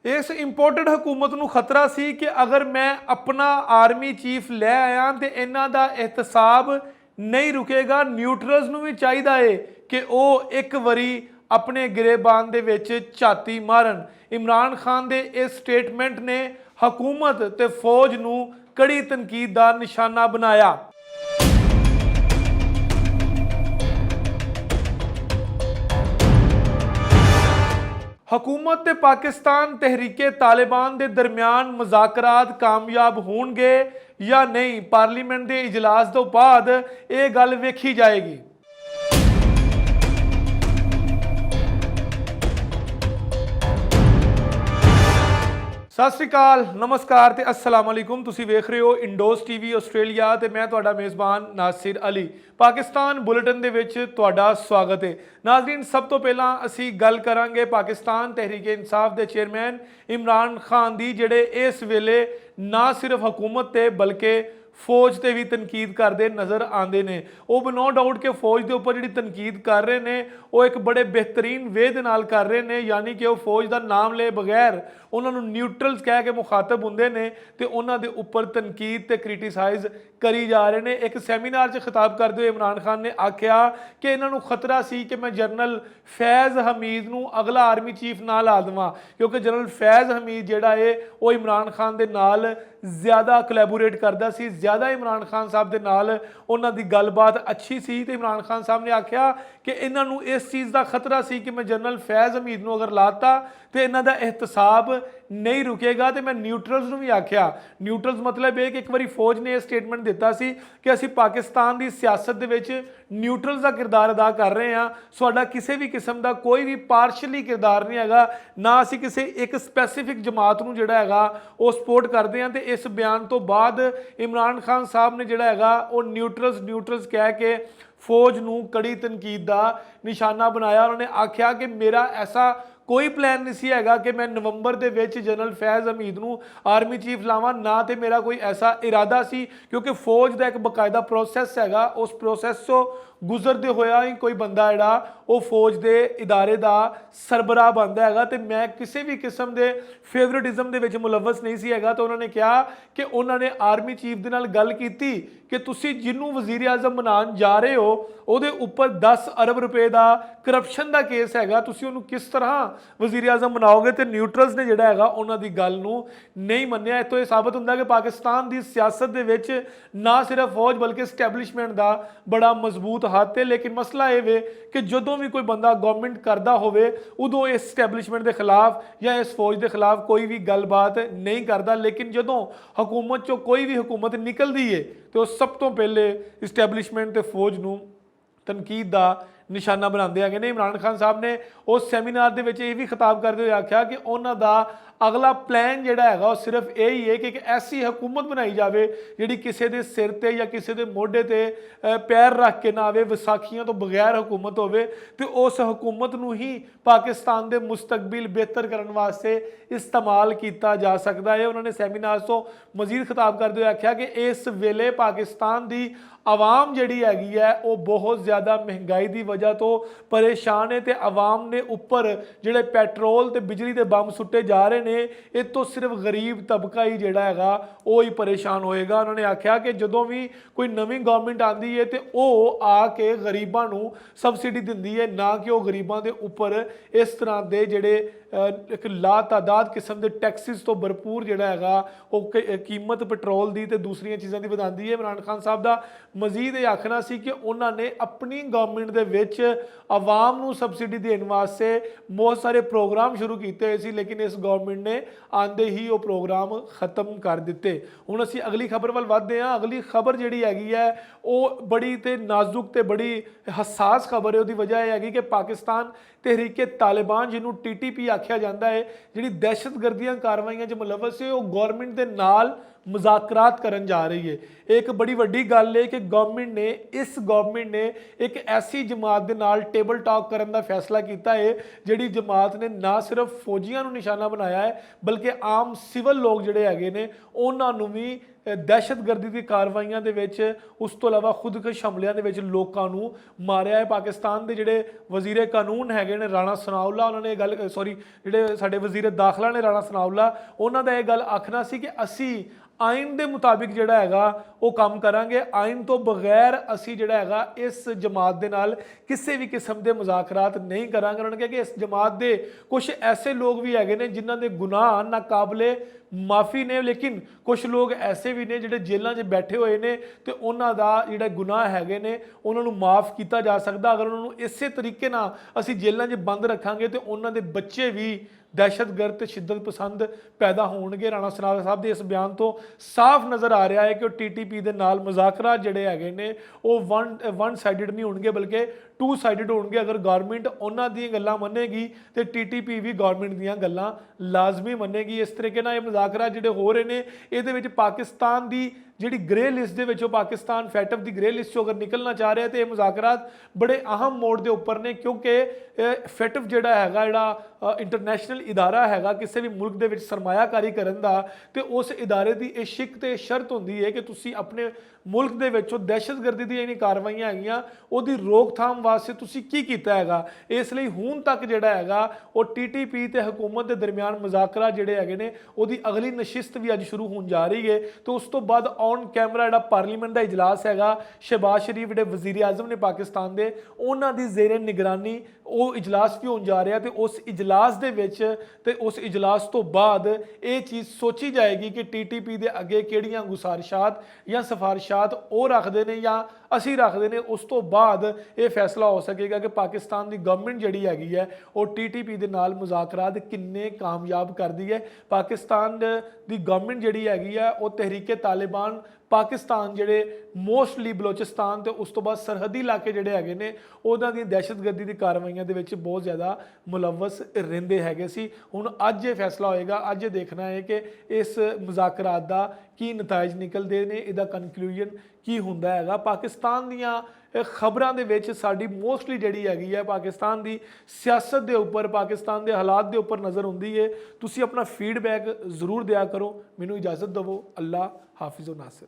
इस इंपोर्टेड हुकूमत नूं खतरा सी कि अगर मैं अपना आर्मी चीफ लै आया तो इन्हां दा एहतसाब नहीं रुकेगा। न्यूट्रल्स नूं भी चाहिदा है कि वह एक वारी अपने गिरेबान दे विच झाती मारन। इमरान खान दे इस स्टेटमेंट ने हुकूमत ते फौज नूं कड़ी तनकीद दा निशाना बनाया। हुकूमत ते पाकिस्तान तहरीके तालिबान के दरम्यान मुज़ाकरात कामयाब होणगे या नहीं, पार्लीमेंट के इजलास तो बाद ये गल वेखी जाएगी। सत श्री अकाल, नमस्कार ते अस्सलाम वालेकुम। तुसी वेख रहे हो इंडोज टीवी आस्ट्रेलिया ते मैं तुहाडा मेज़बान नासिर अली। पाकिस्तान बुलेटिन दे विच तुहाडा स्वागत है। नाज़रीन, सब तो पहला असी गल करांगे पाकिस्तान तहरीके इंसाफ के चेयरमैन इमरान खान दी, जिहड़े इस वेले ना सिर्फ हुकूमत ते बल्कि फौज ते भी तनकीद करते नज़र आते हैं। वो नो डाउट कि फौज के उपर जी तनकीद कर रहे हैं वो एक बड़े बेहतरीन वे दे नाल कर रहे हैं, यानी कि वो फौज का नाम ले बगैर उन्होंने न्यूट्रल्स कह के मुखातब होंगे ने तो उन्होंने उपर तनकीद ते क्रिटिसाइज करी जा रहे हैं। एक सैमीनार से खिताब करते हुए इमरान खान ने आख्या कि इन्होंने खतरा सी कि मैं जनरल फैज़ हमीद नूं अगला आर्मी चीफ ना ला देवां, क्योंकि जनरल फैज़ हमीद जिहड़ा है वो इमरान खान दे नाल ज़्यादा कोलैबोरेट करता सी, ज़्यादा इमरान खान साहब के नाल उन्हां दी गलबात अच्छी सी। तो इमरान खान साहब ने आख्या कि इन्हों इस चीज़ का खतरा सी कि मैं जनरल फैज़ हमीद नूं अगर लाता तो इन्हां दा एहतसाब नहीं रुकेगा। तो मैं न्यूट्रल्स नूं भी आख्या, न्यूट्रल्स मतलब है कि एक बारी फौज ने यह स्टेटमेंट दिता सी कि असी पाकिस्तान की सियासत दे विच न्यूट्रल्स का किरदार अदा कर रहे हैं, साडा किसी भी किस्म का कोई भी पार्शली किरदार नहीं हैगा, ना असी किसी एक स्पैसीफिक जमात नूं जिहड़ा हैगा वो सपोर्ट करते हैं। तो इस बयान तो बाद इमरान खान साहब ने जिहड़ा हैगा वो न्यूट्रल्स कह के फौज नूं कड़ी तनकीद का निशाना बनाया। उन्होंने आख्या कि मेरा ऐसा कोई प्लान नहीं सी हैगा कि मैं नवंबर दे विच जनरल फैज़ हमीद नूं आर्मी चीफ लावां, ना तो मेरा कोई ऐसा इरादा सी, क्योंकि फौज का एक बकायदा प्रोसैस हैगा, उस प्रोसैस तो गुजरते होया ही कोई बंदा जिहड़ा वो फौज के इदारे का सरबराह बनता है। तो मैं किसी भी किस्म के फेवरेटिज्म के विच मुलवस नहीं सी हैगा। तो उन्होंने कहा कि उन्होंने आर्मी चीफ के नाल गल की कि तुसी जिन्हों वजीर आजम बनाने जा रहे हो ਉਹਦੇ ਉੱਪਰ 10 अरब रुपए का करप्शन का केस हैगा, तुसी ਉਹਨੂੰ किस तरह वजीर आजम बनाओगे। तो न्यूट्रल्स ने ਜਿਹੜਾ ਹੈਗਾ ਉਹਨਾਂ ਦੀ ਗੱਲ ਨੂੰ नहीं ਮੰਨਿਆ। इतों यह साबित ਹੁੰਦਾ कि पाकिस्तान की सियासत ਦੇ ਵਿੱਚ ना सिर्फ फौज बल्कि स्टैबलिशमेंट का बड़ा मजबूत हथ है। लेकिन मसला ये वे कि जदों भी कोई बंदा गवर्नमेंट करता होवे उदों इस स्टैबलिशमेंट के खिलाफ या इस फौज के खिलाफ कोई भी गलबात नहीं करता, लेकिन जदों हुकूमत चो कोई भी हुकूमत निकलती है तो सब तो पहले इस्टैबलिशमेंट ते फौज नूं तनकीद का निशाना बनाते हैं ने। इमरान खान साहब ने उस सैमीनार के विच ये भी खिताब करते हुए आख्या कि उन्हां दा अगला प्लान जिहड़ा हैगा सिर्फ यही है कि एक ऐसी हुकूमत बनाई जाए जिहड़ी किसी के सिर ते या किसी के मोढे ते पैर रख के ना आवे, विसाखियां तो बगैर हुकूमत होवे। तो उस हुकूमत नूं ही पाकिस्तान के मुस्तकबिल बेहतर करने वास्ते इस्तेमाल किया जा सकता है। उन्होंने सैमीनार तो मजीद खिताब करते हुए आख्या कि इस वेले पाकिस्तान की आवाम जिहड़ी हैगी है वो बहुत ज़्यादा महंगाई की वजह तो परेशान है। तो आवाम ने उपर जिहड़े पैट्रोल ते बिजली के बंब सुट्टे जा रहे हैं, ये तो सिर्फ गरीब तबका ही जिहड़ा हैगा वो ही परेशान होएगा। उन्होंने आख्या कि जदों भी कोई नवीं गवर्नमेंट आती है तो वह आके गरीबां नूं सबसिडी दिंदी है, ना कि वह गरीबां दे उपर इस तरह के जिहड़े एक ला तादाद किस्म के टैक्सिस तो भरपूर जिहड़ा हैगा वो कीमत पेट्रोल की तो दूसरिया चीज़ों की वधांदी है। इमरान खान साहब का मजीद ये आखना सी कि उन्होंने अपनी गवर्नमेंट के विच आवाम नूं सबसिडी देने वास्ते बहुत सारे प्रोग्राम शुरू किए हुए सी, लेकिन इस गवर्नमेंट ने आंदे ही वो प्रोग्राम खत्म कर दिते। हुण असीं अगली खबर वाल वधदे हां। अगली खबर जिहड़ी हैगी है वो बड़ी ते नाजुक ते बड़ी हसास खबर है। उसकी वजह यह हैगी कि पाकिस्तान तहरीके तालिबान जिन्हों TTP आख्या जाता है, जिहड़ी दहशतगर्दी कार्रवाइयां च मुलवस है, वो गवर्नमेंट के नाल ਮੁਜ਼ਾਕਰਾਤ ਕਰਨ ਜਾ ਰਹੀ ਹੈ। एक बड़ी वड्डी गल है कि गवर्नमेंट ने एक ऐसी जमात के नाल टेबल टॉक करने का फैसला किया है जिहड़ी जमात ने ना सिर्फ फौजियों को निशाना बनाया है बल्कि आम सिविल लोग जिहड़े हैगे ने उन्हां नूं भी दहशतगर्दी की कार्रवाइयां दे विच उस तो इलावा खुदकश हमलियां दे विच लोकां नूं मारिया है। पाकिस्तान के जिहड़े वजीरे कानून हैगे ने राणा सनाउल्ला उन्होंने गल जिहड़े साडे वजीरे दाखिला ने राणा सनाउल्ला उन्हां दा इह गल आखना सी कि असी आइन के मुताबिक जिहड़ा हैगा वो काम करांगे, आइन तो बगैर असी जिहड़ा हैगा इस जमात के नाल किसी भी किस्म के मुज़ाकरात नहीं करांगे। उन्होंने कहा कि इस जमात के कुछ ऐसे लोग भी हैगे ने जिन्हां दे गुनाह नाकाबले माफ़ी ने, लेकिन कुछ लोग ऐसे भी ने जिहड़े जेलों 'च बैठे हुए ने तो उन्हां दा जिहड़ा गुनाह हैगे ने उन्हां नूं माफ़ किया जा सकदा। अगर उन्हां नूं इसे तरीके नाल असी जेलों 'च बंद रखांगे तो उन्हां दे बच्चे भी दहशतगर्द ते शिद्दत पसंद पैदा होणगे। राणा सनाउल्ला साहब के इस बयान तो साफ नज़र आ रहा है कि TTP के नाल मुज़ाकरात जिहड़े हैगे ने वो वन साइडिड नहीं होणगे बल्कि टू साइडिड होणगे। अगर गवर्नमेंट उन्हां दी गल्लां मन्नेगी तो TTP भी गवर्नमेंट दीयां गल्लां लाजमी मन्नेगी। इस तरीके नाल ये मुज़ाकरात जिहड़े हो रहे ने इहदे विच पाकिस्तान की जिहड़ी ग्रे लिस्ट दे विचों पाकिस्तान फैटफ की ग्रे लिस्ट चों अगर निकलना चाह रहा है तो ये मुज़ाकरात बड़े अहम मोड़ के उपर ने क्योंकि फैटफ जिहड़ा हैगा जिहड़ा इंटरनेशनल इदारा हैगा किसी भी मुल्क दे विच सरमायाकारी करन दा ते उस इदारे की यह शिक ते शर्त होंदी है कि तुसी अपने मुल्क दे विचों दहशतगर्दी दी जिहड़ी कार्रवाइयां हैगियां उहदी रोकथाम वास्ते तुसी की कीता हैगा। इसलिए हुण तक जिहड़ा हैगा वो TTP ते हुकूमत के दरमियान मुज़ाकरा जिहड़े हैगे ने उहदी अगली नशिस्त भी अज शुरू होण जा रही है। तो उस तो बाद ऑन कैमरा जिहड़ा पार्लीमेंट का इजलास हैगा शहबाज शरीफ जिहड़े वजीर आजम ने पाकिस्तान के उन्हां दी ज़ेरे निगरानी वो इजलास भी होण जा रहा तो उस इजलास दे विच ते उस इजलास तो बाद ये चीज़ सोची जाएगी कि TTP के अगे किहड़ियां गुजारिशात या सिफारिशात वो रखते हैं या असी रखते हैं। उस तो बाद ये फैसला हो सकेगा कि पाकिस्तान की गवर्नमेंट जिहड़ी हैगी है वो TTP के नाल मुज़ाकरात किन्ने कामयाब करती है। पाकिस्तान की गवर्नमेंट जिहड़ी हैगी है वो तहरीके तालिबान पाकिस्तान जिहड़े मोस्टली बलोचिस्तान तो उस तो बाद सरहदी इलाके जिहड़े हैगे ने उहदां दी दहशतगर्दी की कार्रवाइयां दे विच बहुत ज़्यादा मुलवस रहिंदे हैगे सी। हुण अज ये फैसला होएगा, अज ये देखना है कि इस मुज़ाकरात दा की नताइज निकलदे ने, इहदा कनक्लूजन की हुंदा हैगा। पाकिस्तान दीयां खबरां दे विच साडी मोस्टली जिहड़ी हैगी है पाकिस्तान की सियासत के उपर पाकिस्तान के हालात के उपर नज़र हुंदी है। तुसीं अपना फीडबैक जरूर दिया करो। मैनूं इजाज़त दवो। अल्लाह हाफिज़ व नासिर।